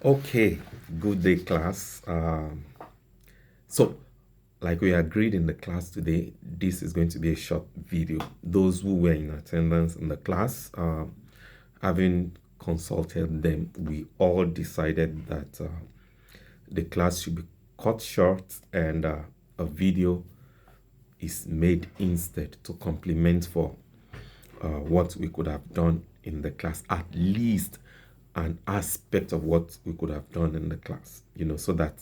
Okay, good day, class. So, like we agreed in the class today, this is going to be a short video. Those who were in attendance in the class, having consulted them, we all decided that the class should be cut short and a video is made instead to complement for what we could have done in the class, at least an aspect of what we could have done in the class, so that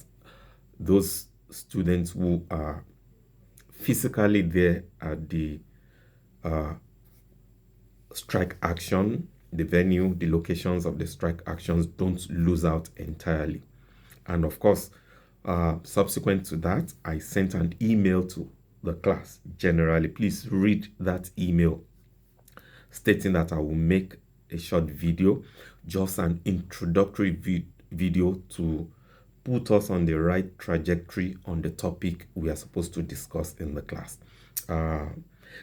those students who are physically there at the uh, strike action, the venue, the locations of the strike actions don't lose out entirely. And of course, subsequent to that, I sent an email to the class generally. Please read that email stating that I will make a short video, just an introductory video to put us on the right trajectory on the topic we are supposed to discuss in the class. Uh,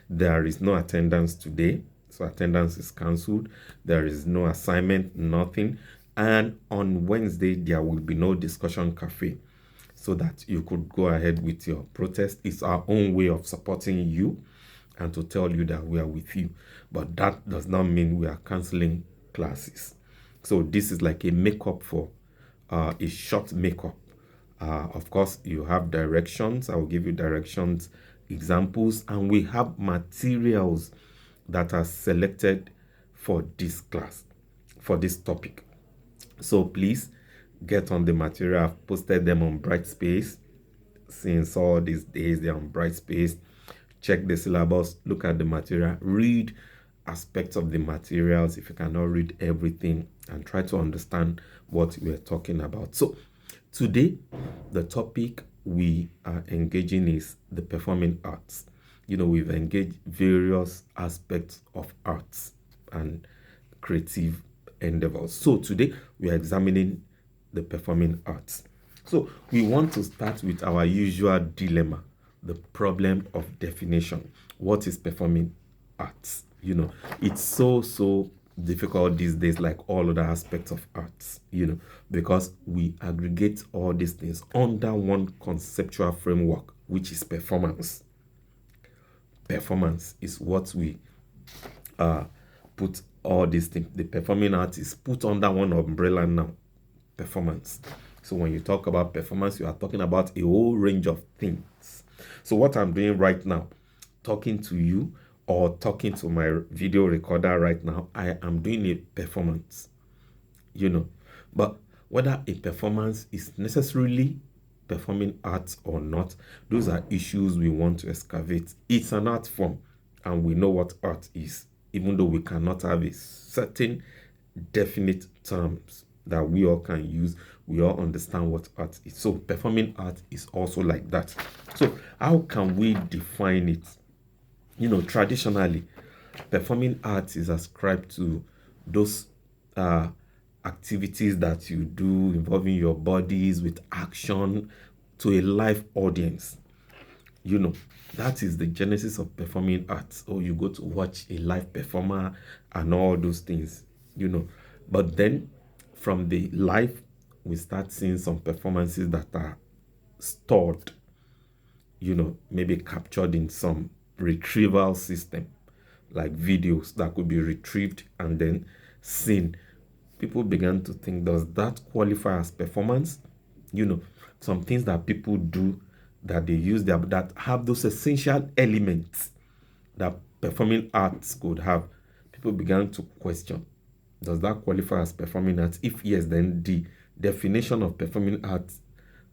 there is no attendance today, so attendance is cancelled. There is no assignment, nothing. And on Wednesday, there will be no discussion cafe so that you could go ahead with your protest. It's our own way of supporting you and to tell you that we are with you. But that does not mean we are canceling classes. So this is like a makeup for a short makeup. Of course, you have directions. I will give you directions, examples, and we have materials that are selected for this class, for this topic. So please get on the material. I've posted them on Brightspace. Since all these days, they're on Brightspace. Check the syllabus, look at the material, read aspects of the materials if you cannot read everything, and try to understand what we're talking about. So today, the topic we are engaging is the performing arts. We've engaged various aspects of arts and creative endeavors. So today, we are examining the performing arts. So we want to start with our usual dilemma, the problem of definition. What is performing arts? It's so difficult these days, like all other aspects of arts, because we aggregate all these things under one conceptual framework, which is performance. Performance is what we put all these things. The performing arts is put under one umbrella now, performance. So when you talk about performance, you are talking about a whole range of things. So what I'm doing right now, talking to you or talking to my video recorder right now, I am doing a performance, But whether a performance is necessarily performing arts or not, those are issues we want to excavate. It's an art form, and we know what art is, even though we cannot have a certain definite terms that we all can use. We all understand what art is. So performing art is also like that. So how can we define it? Traditionally, performing arts is ascribed to those activities that you do involving your bodies with action to a live audience. That is the genesis of performing arts. Or you go to watch a live performer and all those things, But then from the live, we start seeing some performances that are stored, maybe captured in some retrieval system, like videos that could be retrieved and then seen. People began to think, does that qualify as performance? Some things that people do that they use that have those essential elements that performing arts could have. People began to question, does that qualify as performing arts? If yes, then the definition of performing arts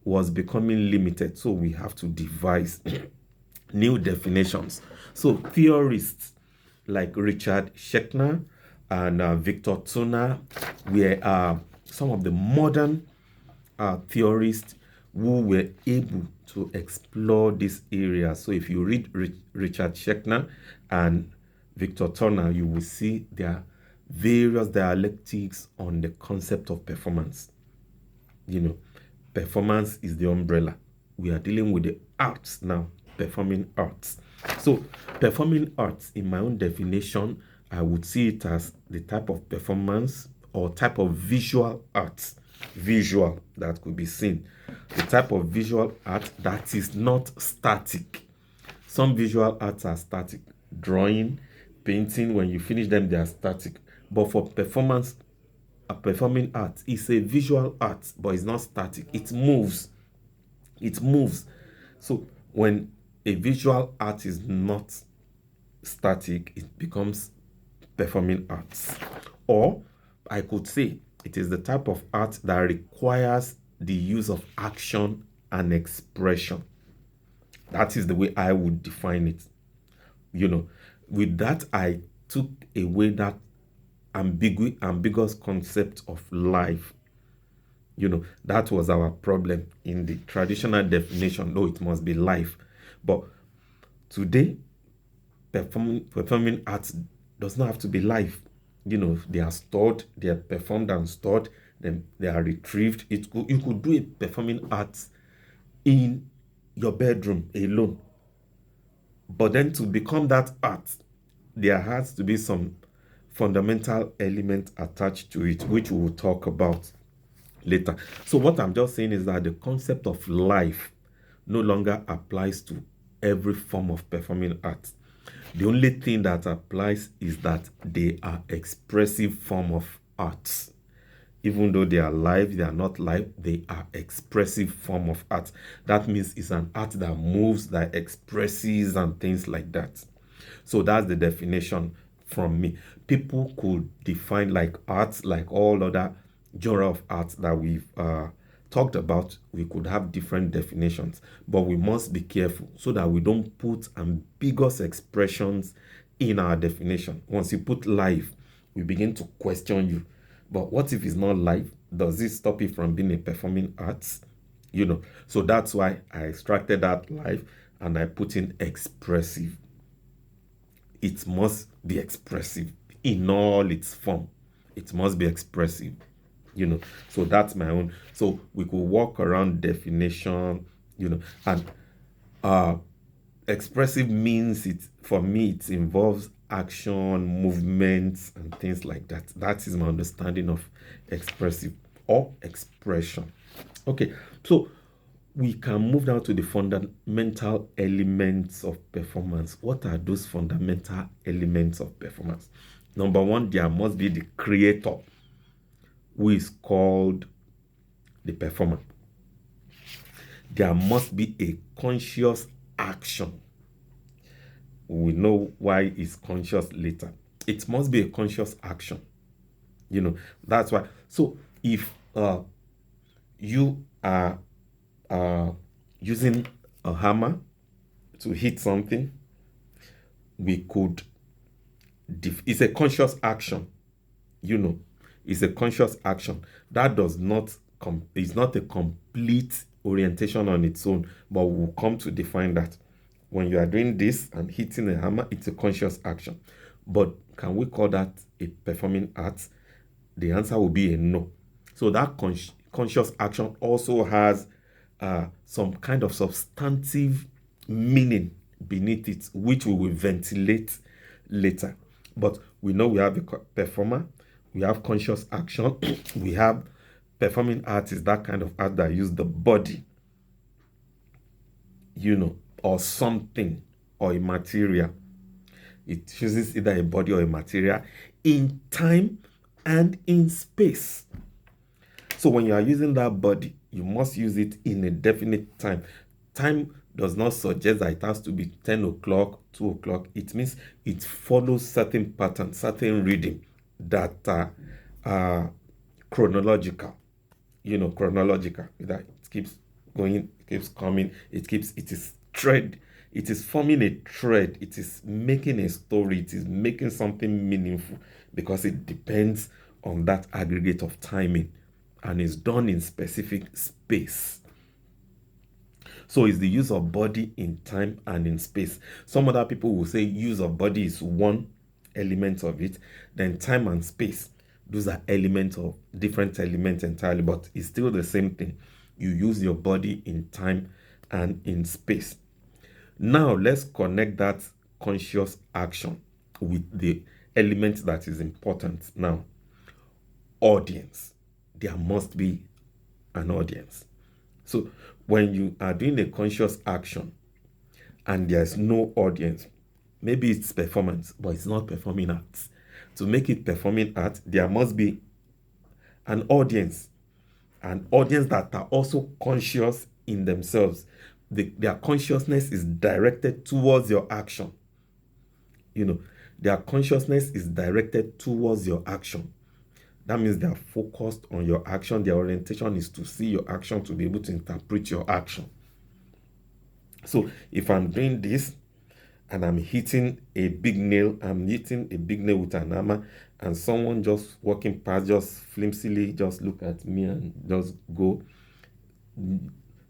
was becoming limited. So we have to devise new definitions. So theorists like Richard Schechner and Victor Tuna were some of the modern theorists who were able to explore this area. So if you read Richard Schechner and Victor Turner, you will see their various dialectics on the concept of performance. Performance is the umbrella. We are dealing with the arts now, performing arts. So performing arts, in my own definition, I would see it as the type of performance or type of visual arts visual that could be seen. The type of visual art that is not static. Some visual arts are static. Drawing, painting, when you finish them, they are static. But for performance, a performing art is a visual art, but it's not static. It moves. It moves. So when a visual art is not static, it becomes performing arts. Or I could say it is the type of art that requires the use of action and expression. That is the way I would define it. With that, I took away that ambiguous concept of life. That was our problem in the traditional definition, though it must be life. But today, performing arts does not have to be live. They are stored, they are performed and stored, then they are retrieved. You could do a performing arts in your bedroom alone. But then to become that art, there has to be some fundamental element attached to it, which we will talk about later. So what I'm just saying is that the concept of life no longer applies to every form of performing art. The only thing that applies is that they are expressive form of arts. Even though they are live, they are not live, they are expressive form of art. That means it's an art that moves, that expresses and things like that. So that's the definition from me. People could define like art, like all other genre of art that we've talked about. We could have different definitions, but we must be careful so that we don't put ambiguous expressions in our definition. Once you put live, we begin to question you. But what if it's not live? Does it stop it from being a performing arts? So that's why I extracted that live and I put in expressive. It must be expressive in all its form. It must be expressive. So that's my own. So we could walk around definition, and expressive means it, for me, it involves action, movements, and things like that. That is my understanding of expressive or expression. Okay, so we can move down to the fundamental elements of performance. What are those fundamental elements of performance? Number one, there must be the creator, who is called the performer. There must be a conscious action. We know why it's conscious later. It must be a conscious action. That's why. So if you are using a hammer to hit something, we could, it's a conscious action. It's a conscious action. That does not, is not a complete orientation on its own, but we'll come to define that. When you are doing this and hitting a hammer, it's a conscious action. But can we call that a performing art? The answer will be a no. So that conscious action also has some kind of substantive meaning beneath it, which we will ventilate later. But we know we have a performer, we have conscious action, we have performing art is that kind of art that use the body, or something, or a material. It uses either a body or a material in time and in space. So when you are using that body, you must use it in a definite time. Time does not suggest that it has to be 10 o'clock, 2 o'clock. It means it follows certain patterns, certain rhythm that are chronological. Chronological. That it keeps going, it keeps coming, it is thread. It is forming a thread. It is making a story. It is making something meaningful because it depends on that aggregate of timing and is done in specific space. So it's the use of body in time and in space. Some other people will say use of body is one element of it. Then time and space, those are different elements entirely, but it's still the same thing. You use your body in time and in space. Now let's connect that conscious action with the element that is important now. Audience. There must be an audience. So when you are doing a conscious action and there's no audience, maybe it's performance, but it's not performing arts. To make it performing art, there must be an audience that are also conscious in themselves. Their consciousness is directed towards your action. Their consciousness is directed towards your action. That means they are focused on your action. Their orientation is to see your action, to be able to interpret your action. So if I'm doing this and I'm hitting a big nail with an hammer, and someone just walking past, just flimsily, just look at me and just go,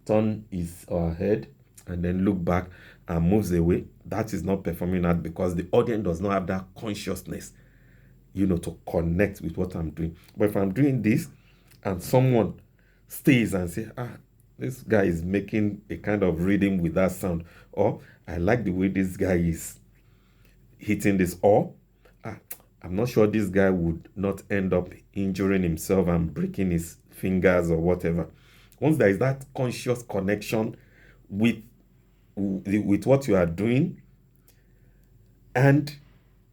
turn his or her head, and then look back and moves away, that is not performing art, because the audience does not have that consciousness, to connect with what I'm doing. But if I'm doing this and someone stays and say, this guy is making a kind of rhythm with that sound, or I like the way this guy is hitting this, or I'm not sure this guy would not end up injuring himself and breaking his fingers or whatever. Once there is that conscious connection with what you are doing and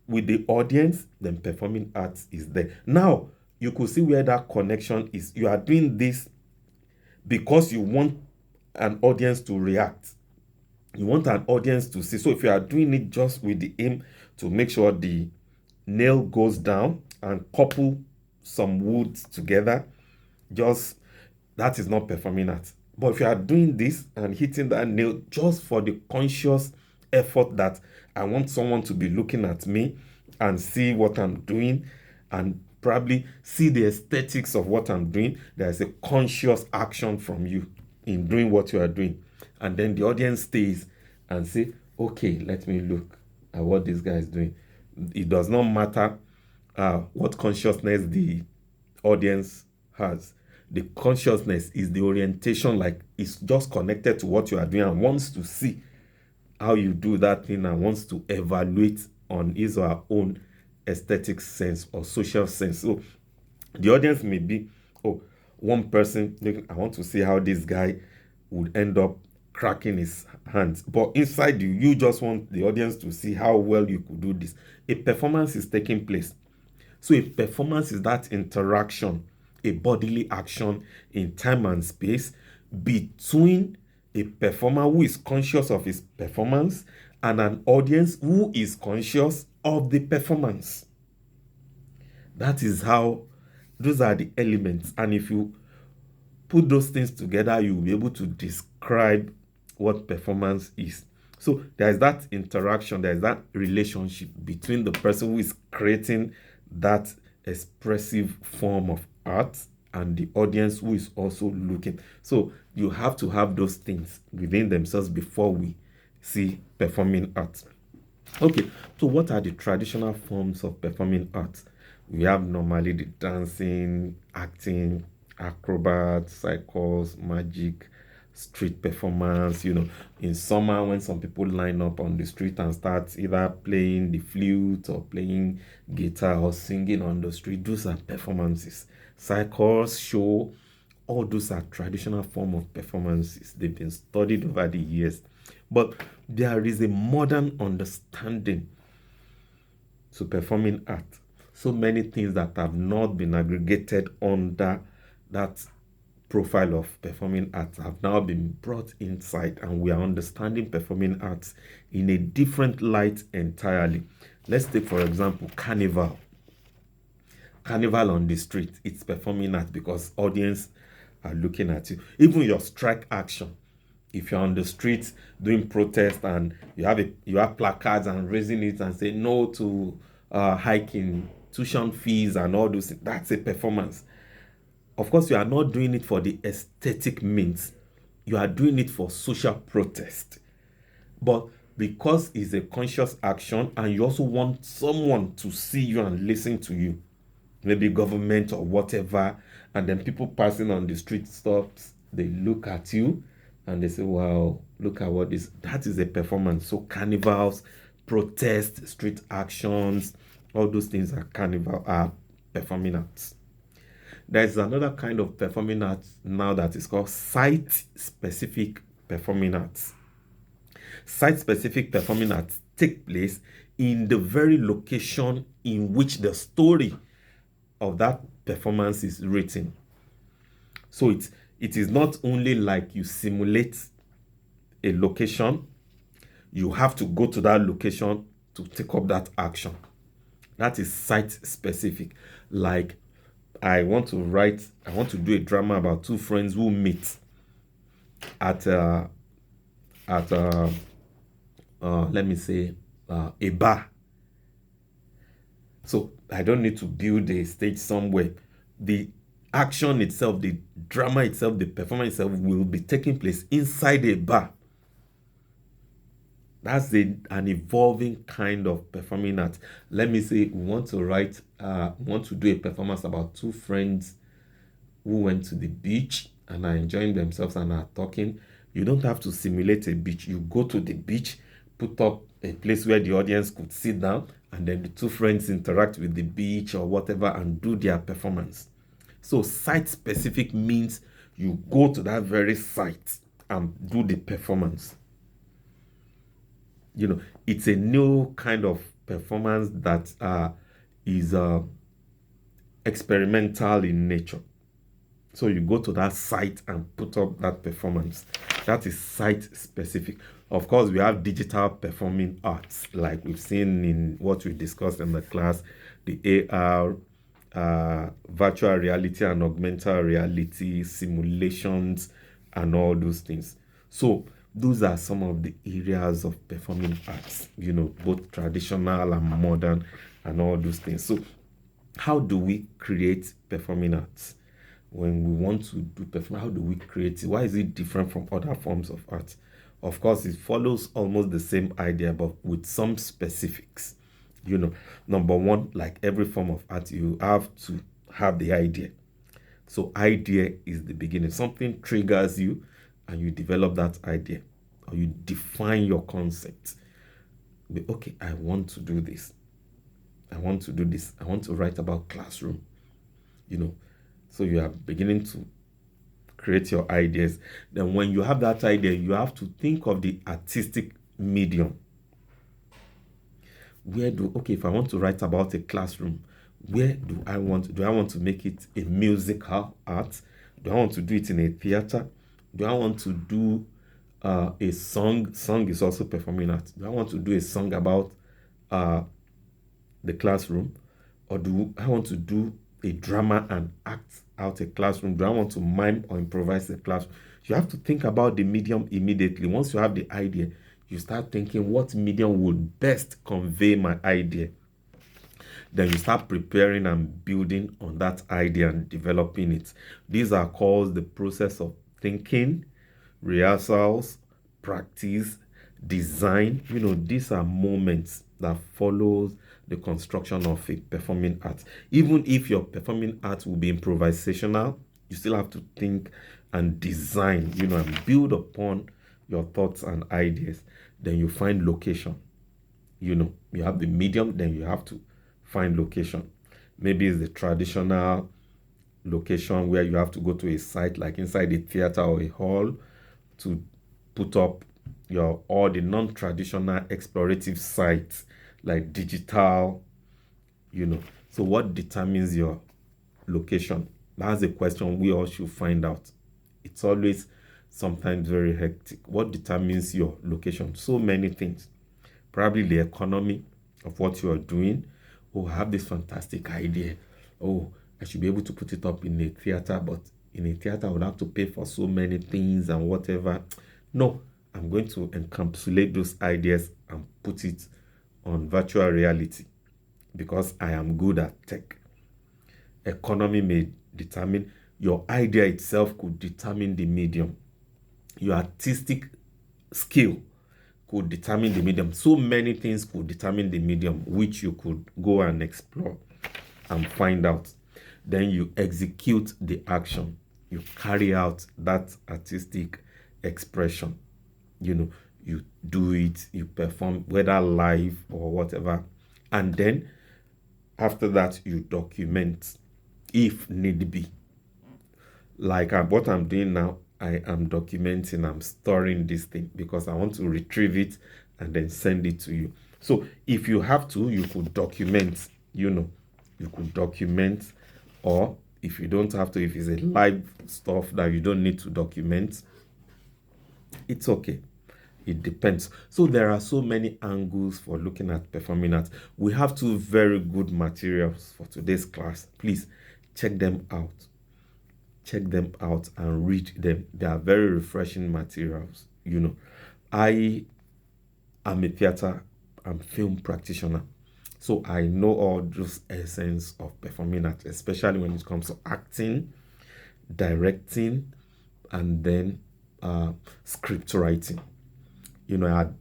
with the audience, then performing arts is there. Now, you could see where that connection is. You are doing this because you want an audience to react. You want an audience to see. So if you are doing it just with the aim to make sure the nail goes down and couple some wood together, that is not performing art. But if you are doing this and hitting that nail just for the conscious effort that I want someone to be looking at me and see what I'm doing and probably see the aesthetics of what I'm doing, there is a conscious action from you in doing what you are doing. And then the audience stays and say, okay, let me look at what this guy is doing. It does not matter what consciousness the audience has. The consciousness is the orientation, like it's just connected to what you are doing and wants to see how you do that thing and wants to evaluate on his or her own aesthetic sense or social sense. So the audience may be, one person, I want to see how this guy would end up cracking his hands. But inside you just want the audience to see how well you could do this. A performance is taking place. So a performance is that interaction, a bodily action in time and space between a performer who is conscious of his performance and an audience who is conscious of the performance. That is how, those are the elements. And if you put those things together, you will be able to describe what performance is. So there is that interaction, there is that relationship between the person who is creating that expressive form of art and the audience who is also looking. So you have to have those things within themselves before we see performing art. Okay, so what are the traditional forms of performing art? We have normally the dancing, acting, acrobats, cycles, magic, street performance. In summer, when some people line up on the street and start either playing the flute or playing guitar or singing on the street, those are performances. Cycles, show, all those are traditional form of performances. They've been studied over the years. But there is a modern understanding to performing art. So many things that have not been aggregated under that profile of performing arts have now been brought inside, and we are understanding performing arts in a different light entirely. Let's take, for example, carnival. Carnival on the street, it's performing art because audience are looking at you. Even your strike action, if you're on the street doing protest and you have placards and raising it and say no to hiking tuition fees and all those things, that's a performance. Of course, you are not doing it for the aesthetic means. You are doing it for social protest. But because it's a conscious action and you also want someone to see you and listen to you, maybe government or whatever, and then people passing on the street stops, they look at you and they say, wow, look at what this, that is a performance. So carnivals, protest, street actions, all those things are performing arts. There's another kind of performing arts now that is called site-specific performing arts. Site-specific performing arts take place in the very location in which the story of that performance is written. So it is not only like you simulate a location, you have to go to that location to take up that action. That is site specific. Like I want to do a drama about two friends who meet at let me say a bar. So I don't need to build a stage somewhere. The action itself, the drama itself, the performance itself will be taking place inside a bar. That's an evolving kind of performing art. Let me say, we want to do a performance about two friends who went to the beach and are enjoying themselves and are talking. You don't have to simulate a beach. You go to the beach, put up a place where the audience could sit down, and then the two friends interact with the beach or whatever and do their performance. So site-specific means you go to that very site and do the performance. It's a new kind of performance that is experimental in nature. So you go to that site and put up that performance. That is site specific. Of course, we have digital performing arts, like we've seen in what we discussed in the class, the AR, virtual reality and augmented reality, simulations, and all those things. So those are some of the areas of performing arts, both traditional and modern and all those things. So how do we create performing arts? When we want to do performance, how do we create it? Why is it different from other forms of art? Of course, it follows almost the same idea, but with some specifics. Number one, like every form of art, you have to have the idea. So idea is the beginning. Something triggers you and you develop that idea, or you define your concept. Okay, I want to do this. I want to do this. I want to write about classroom. So you are beginning to create your ideas. Then when you have that idea, you have to think of the artistic medium. If I want to write about a classroom, where do I want to make it a musical art? Do I want to do it in a theater? Do I want to do a song? Song is also performing art. Do I want to do a song about the classroom? Or do I want to do a drama and act out a classroom? Do I want to mime or improvise a classroom? You have to think about the medium immediately. Once you have the idea, you start thinking what medium would best convey my idea. Then you start preparing and building on that idea and developing it. These are called the process of thinking, rehearsals, practice, design. These are moments that follows the construction of a performing art. Even if your performing art will be improvisational, you still have to think and design, and build upon your thoughts and ideas. Then you find location. You have the medium, then you have to find location. Maybe it's the traditional location where you have to go to a site like inside a theater or a hall to put up all the non-traditional explorative sites like digital. So what determines your location? That's a question we all should find out. It's always sometimes very hectic. What determines your location? So many things. Probably the economy of what you are doing. I have this fantastic idea. I should be able to put it up in a theater, but in a theater I would have to pay for so many things and whatever. No, I'm going to encapsulate those ideas and put it on virtual reality because I am good at tech. Economy may determine, your idea itself could determine the medium. Your artistic skill could determine the medium. So many things could determine the medium, which you could go and explore and find out. Then you execute the action. You carry out that artistic expression. You do it, you perform, whether live or whatever. And then after that, you document if need be. like what I'm doing now, I am documenting, I'm storing this thing because I want to retrieve it and then send it to you. So if you have to, you could document, you could document, or if you don't have to, if it's a live stuff that you don't need to document, it's okay. It depends. So there are so many angles for looking at performing arts. We have two very good materials for today's class. Please check them out. Check them out and read them. They are very refreshing materials. I am a theater and film practitioner. So I know all those essence of performing arts, especially when it comes to acting, directing, and then script writing. I had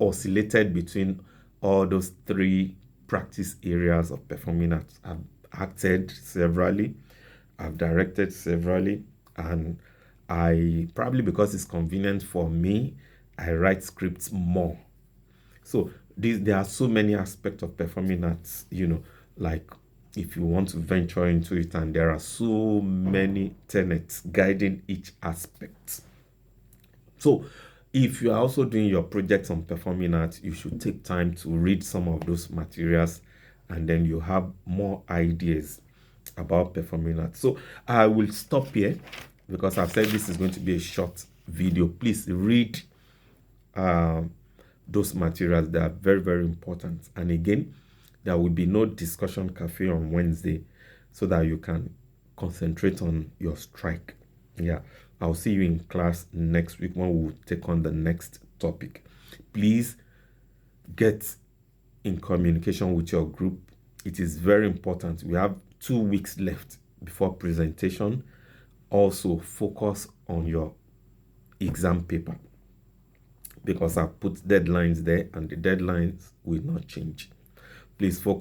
oscillated between all those three practice areas of performing arts. I've acted severally, I've directed severally, and I probably, because it's convenient for me, I write scripts more. So there are so many aspects of performing arts, like if you want to venture into it, and there are so many tenets guiding each aspect. So if you are also doing your projects on performing arts, you should take time to read some of those materials, and then you have more ideas about performing arts. So I will stop here because I've said this is going to be a short video. Please read those materials. They are very, very important. And again, there will be no discussion cafe on Wednesday so that you can concentrate on your strike. Yeah, I'll see you in class next week when we'll take on the next topic. Please get in communication with your group. It is very important. We have 2 weeks left before presentation. Also, focus on your exam paper because I put deadlines there and the deadlines will not change. Please focus